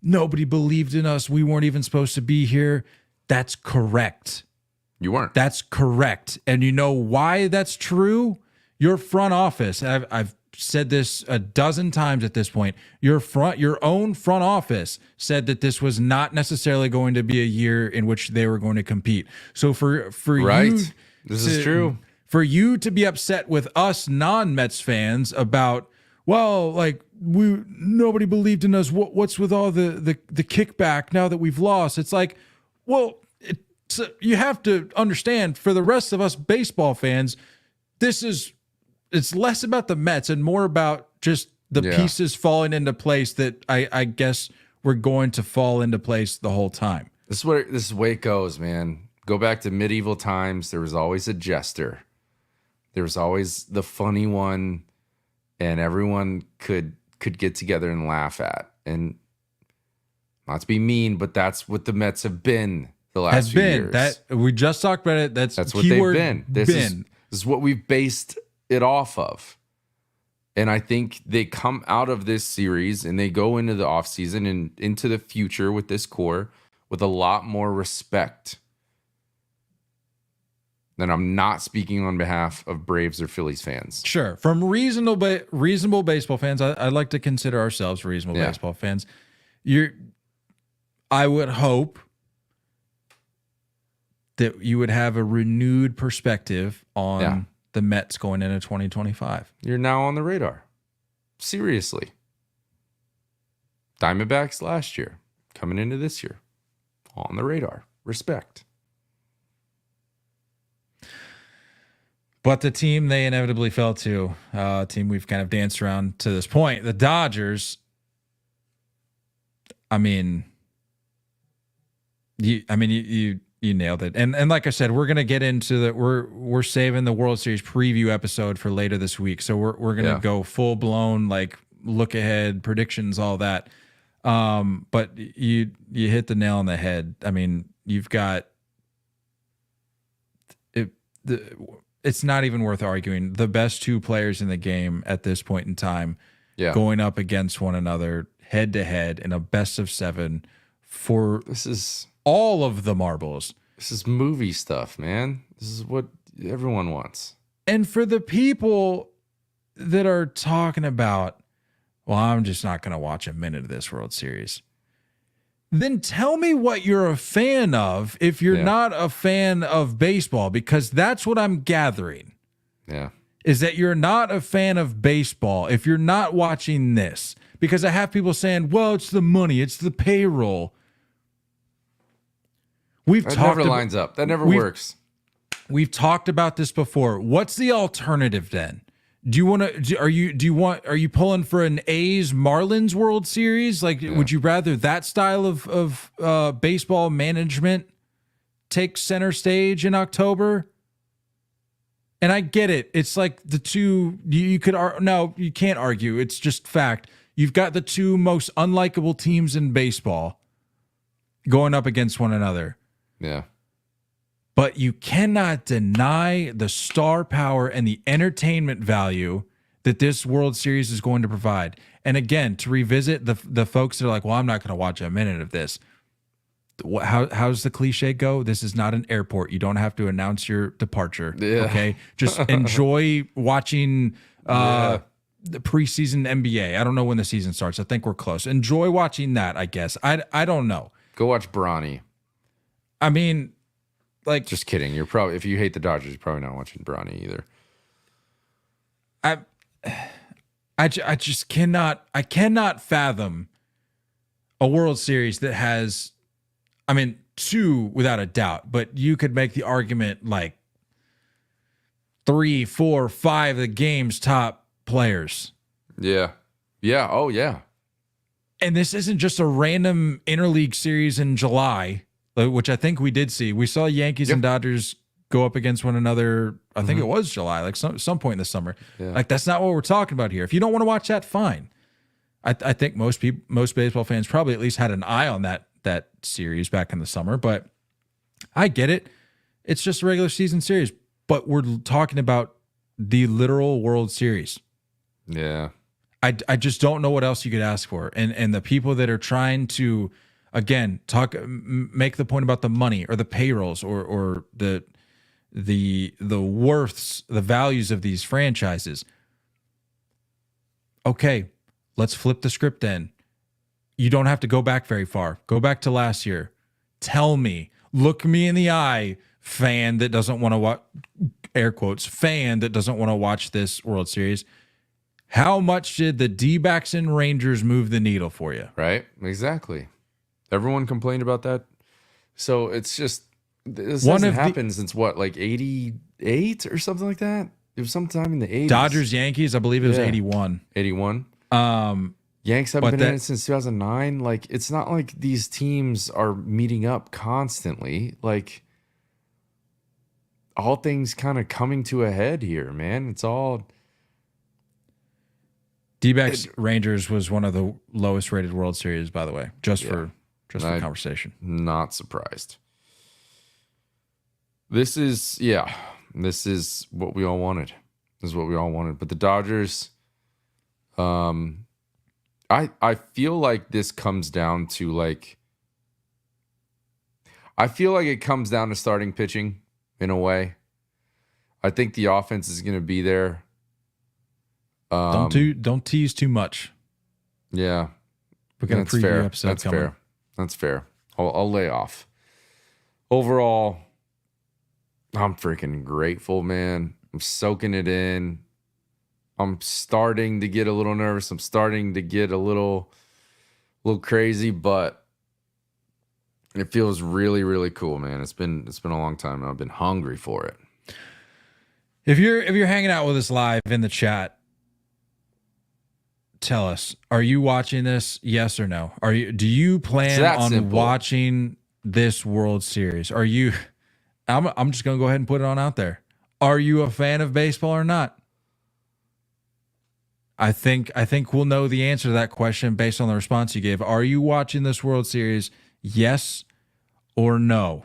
nobody believed in us, we weren't even supposed to be here. That's correct. You weren't. That's correct. And you know why that's true? Your front office, I've said this a dozen times at this point, your own front office said that this was not necessarily going to be a year in which they were going to compete. So for you, this is true. For you to be upset with us non-Mets fans about, well, like nobody believed in us. What's with all the kickback now that we've lost? It's like, well, so you have to understand, for the rest of us baseball fans, it's less about the Mets and more about just the pieces falling into place that I guess we're going to fall into place the whole time. This is the way it goes, man. Go back to medieval times. There was always a jester. There was always the funny one and everyone could get together and laugh at. And not to be mean, but that's what the Mets have been the last few years. That we just talked about it. That's what they've been. This is what we've based it off of. And I think they come out of this series and they go into the offseason and into the future with this core with a lot more respect. And I'm not speaking on behalf of Braves or Phillies fans. Sure. From reasonable baseball fans, I like to consider ourselves reasonable baseball fans. I would hope that you would have a renewed perspective on the Mets going into 2025. You're now on the radar. Seriously. Diamondbacks last year, coming into this year, on the radar. Respect. But the team they inevitably fell to, team we've kind of danced around to this point, the Dodgers. I mean, you nailed it. And like I said, we're gonna get into that. We're saving the World Series preview episode for later this week, so we're gonna go full blown like look ahead predictions, all that. But you hit the nail on the head. I mean, you've got it. It's not even worth arguing. The best two players in the game at this point in time, going up against one another head to head in a best of 7 for all of the marbles. This is movie stuff, man. This is what everyone wants. And for the people that are talking about, well, I'm just not going to watch a minute of this World Series. Then tell me what you're a fan of if you're not a fan of baseball, because that's what I'm gathering. Yeah. Is that you're not a fan of baseball if you're not watching this. Because I have people saying, well, it's the money, it's the payroll. That never lines up. That never works. We've talked about this before. What's the alternative then? Do you want to? Are you pulling for an A's Marlins World Series? Like, would you rather that style of baseball management take center stage in October? And I get it. It's like the two. You can't argue. It's just fact. You've got the two most unlikable teams in baseball going up against one another. Yeah. But you cannot deny the star power and the entertainment value that this World Series is going to provide. And again, to revisit the folks that are like, well, I'm not going to watch a minute of this. How's the cliche go? This is not an airport. You don't have to announce your departure. Yeah. Okay. Just enjoy watching the preseason NBA. I don't know when the season starts. I think we're close. Enjoy watching that, I guess. I don't know. Go watch Bronny. I mean, like, just kidding. You're probably, if you hate the Dodgers, you're probably not watching Bronny either. I just cannot fathom a World Series that has, I mean, 2 without a doubt, but you could make the argument like 3, 4, 5 of the game's top players. Yeah. Yeah. Oh, yeah. And this isn't just a random interleague series in July, which I think we did see. We saw Yankees and Dodgers go up against one another. I think it was July, like some point in the summer. Yeah. Like, that's not what we're talking about here. If you don't want to watch that, fine. I think most baseball fans probably at least had an eye on that series back in the summer, but I get it. It's just a regular season series, but we're talking about the literal World Series. Yeah. I just don't know what else you could ask for. And the people that are trying to, again, make the point about the money or the payrolls or the worths, the values of these franchises. Okay, let's flip the script then. You don't have to go back very far. Go back to last year. Tell me, look me in the eye, fan that doesn't want to watch, air quotes, fan that doesn't want to watch this World Series. How much did the D-backs and Rangers move the needle for you? Right, exactly. Everyone complained about that. So it's just, this hasn't happened since what, like 88 or something like that? It was sometime in the 80s. Dodgers, Yankees, I believe it was 81. 81. Yanks haven't been in it since 2009. Like, it's not like these teams are meeting up constantly. Like, all things kind of coming to a head here, man. It's all... D-backs Rangers was one of the lowest rated World Series, by the way, just for conversation. Not surprised. This is what we all wanted. This is what we all wanted. But the Dodgers, I feel like this comes down to it comes down to starting pitching in a way. I think the offense is going to be there. Don't tease too much. Yeah, we got a preview episode That's coming. fair. That's fair. I'll lay off. Overall, I'm freaking grateful, man. I'm soaking it in. I'm starting to get a little nervous. I'm starting to get a little crazy, but it feels really, really cool, man. It's been a long time. I've been hungry for it. If you're hanging out with us live in the chat, tell us, are you watching this? Yes or no? Do you plan on simple. watching this World Series? I'm just going to go ahead and put it on out there. Are you a fan of baseball or not? I think we'll know the answer to that question based on the response you gave. Are you watching this World Series? Yes or no?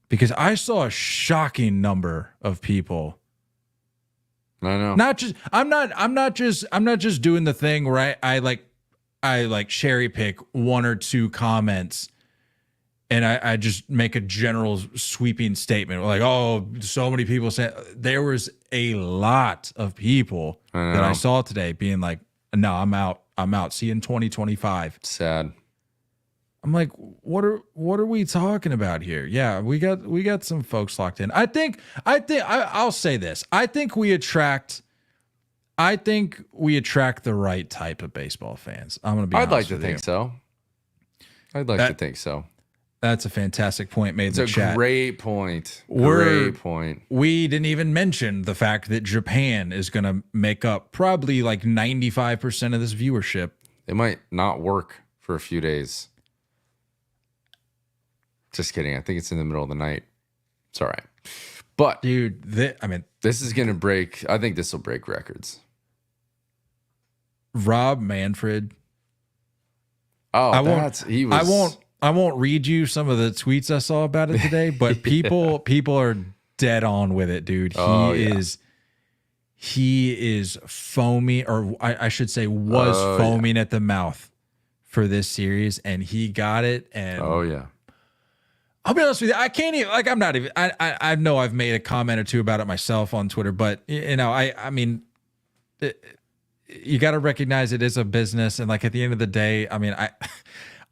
Because I saw a shocking number of people. I know. I'm not just doing the thing where I cherry pick one or two comments and I just make a general sweeping statement like, oh, so many people said. There was a lot of people that I saw today being like, no, I'm out. See you in 2025. Sad. I'm like, what are we talking about here? Yeah, we got some folks locked in. I'll say this. I think we attract the right type of baseball fans. I'm going to be honest with you. I'd like to think so. That's a fantastic point made in the chat. It's a great point. We didn't even mention the fact that Japan is going to make up probably like 95% of this viewership. It might not work for a few days. Just kidding. I think it's in the middle of the night. It's all right. But dude, this is going to break. I think this will break records. Rob Manfred. Oh, I won't read you some of the tweets I saw about it today, but people are dead on with it, dude. He is foaming, or I should say was foaming at the mouth for this series, and he got it. And I'll be honest with you, I can't even, like, I'm not even, I know I've made a comment or two about it myself on Twitter, but I mean, you got to recognize it is a business. And like, at the end of the day, I mean,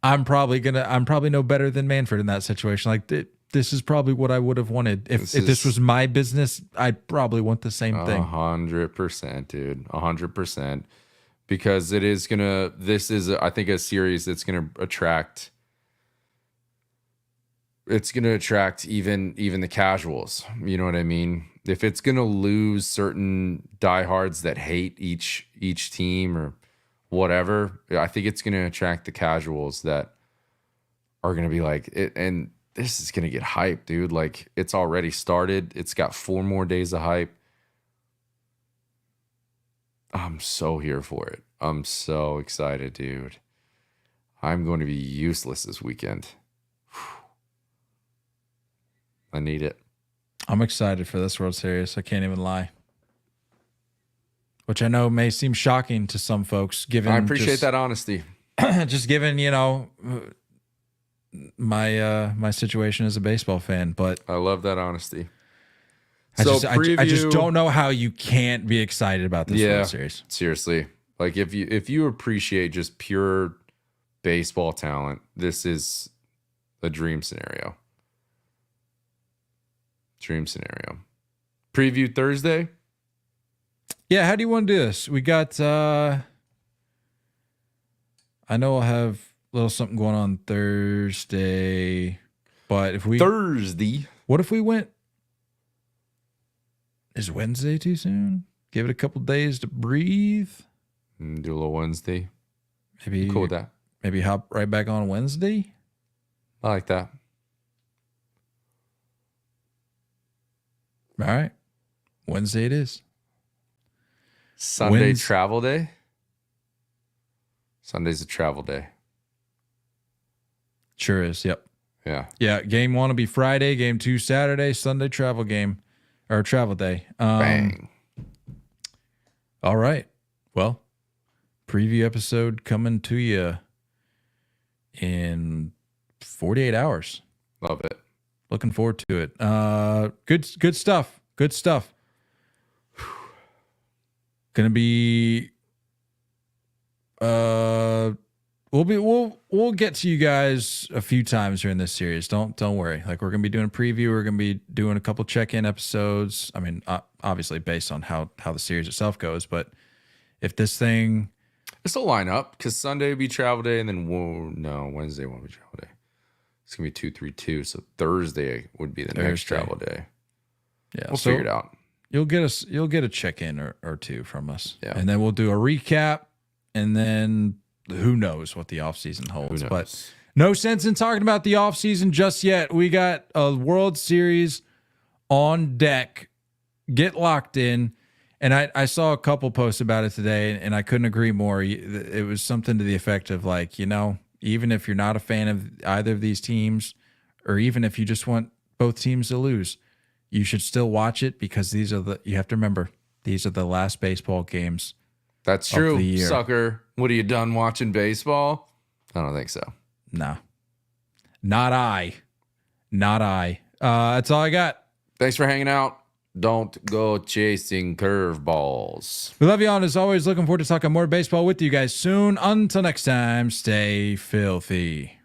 I'm probably no better than Manfred in that situation. Like, this is probably what I would have wanted. If this was my business, I'd probably want the same thing. 100%, dude. 100%. Because this is, I think, a series that's going to attract, even the casuals. You know what I mean? If it's going to lose certain diehards that hate each team or whatever, I think it's going to attract the casuals that are going to be like it. And this is going to get hype, dude. Like, it's already started. It's got 4 more days of hype. I'm so here for it. I'm so excited, dude. I'm going to be useless this weekend. I need it. I'm excited for this World Series. I can't even lie. Which I know may seem shocking to some folks, given I appreciate that honesty. Just given, my situation as a baseball fan, but I love that honesty. I just don't know how you can't be excited about this World Series. Seriously. Like, if you appreciate just pure baseball talent, this is a dream scenario. Preview Thursday. Yeah, how do you want to do this? We got I know I'll have a little something going on Thursday, but what if we went? Is Wednesday too soon? Give it a couple days to breathe. Do a little Wednesday. Maybe I'm cool with that. Maybe hop right back on Wednesday. I like that. All right. Wednesday it is. Sunday Wins. travel day. Sunday's a travel day. Sure is. Yep. Yeah. Yeah. Game 1 will be Friday. Game 2 Saturday. Sunday travel game or travel day. Bang. All right. Well, preview episode coming to you in 48 hours. Love it. Looking forward to it. Good stuff. Good stuff. Gonna be we'll get to you guys a few times during this series. Don't worry. Like, we're gonna be doing a preview. We're gonna be doing a couple check-in episodes. I mean, obviously based on how the series itself goes, but if this thing, This will line up because Sunday will be travel day, and then Wednesday won't be travel day. It's gonna be 2-3-2, so Thursday would be the next Thursday. travel day. yeah, We'll so figure it out. You'll get a check-in or two from us. Yeah. And then we'll do a recap, and then who knows what the offseason holds. Who knows? But no sense in talking about the offseason just yet. We got a World Series on deck. Get locked in. And I saw a couple posts about it today, and I couldn't agree more. It was something to the effect of, like, even if you're not a fan of either of these teams, or even if you just want both teams to lose, you should still watch it, because you have to remember, these are the last baseball games. That's of the true, year. sucker. What, are you done watching baseball? I don't think so. No, not I. That's all I got. Thanks for hanging out. Don't go chasing curveballs. We love you all, and as always, looking forward to talking more baseball with you guys soon. Until next time, stay filthy.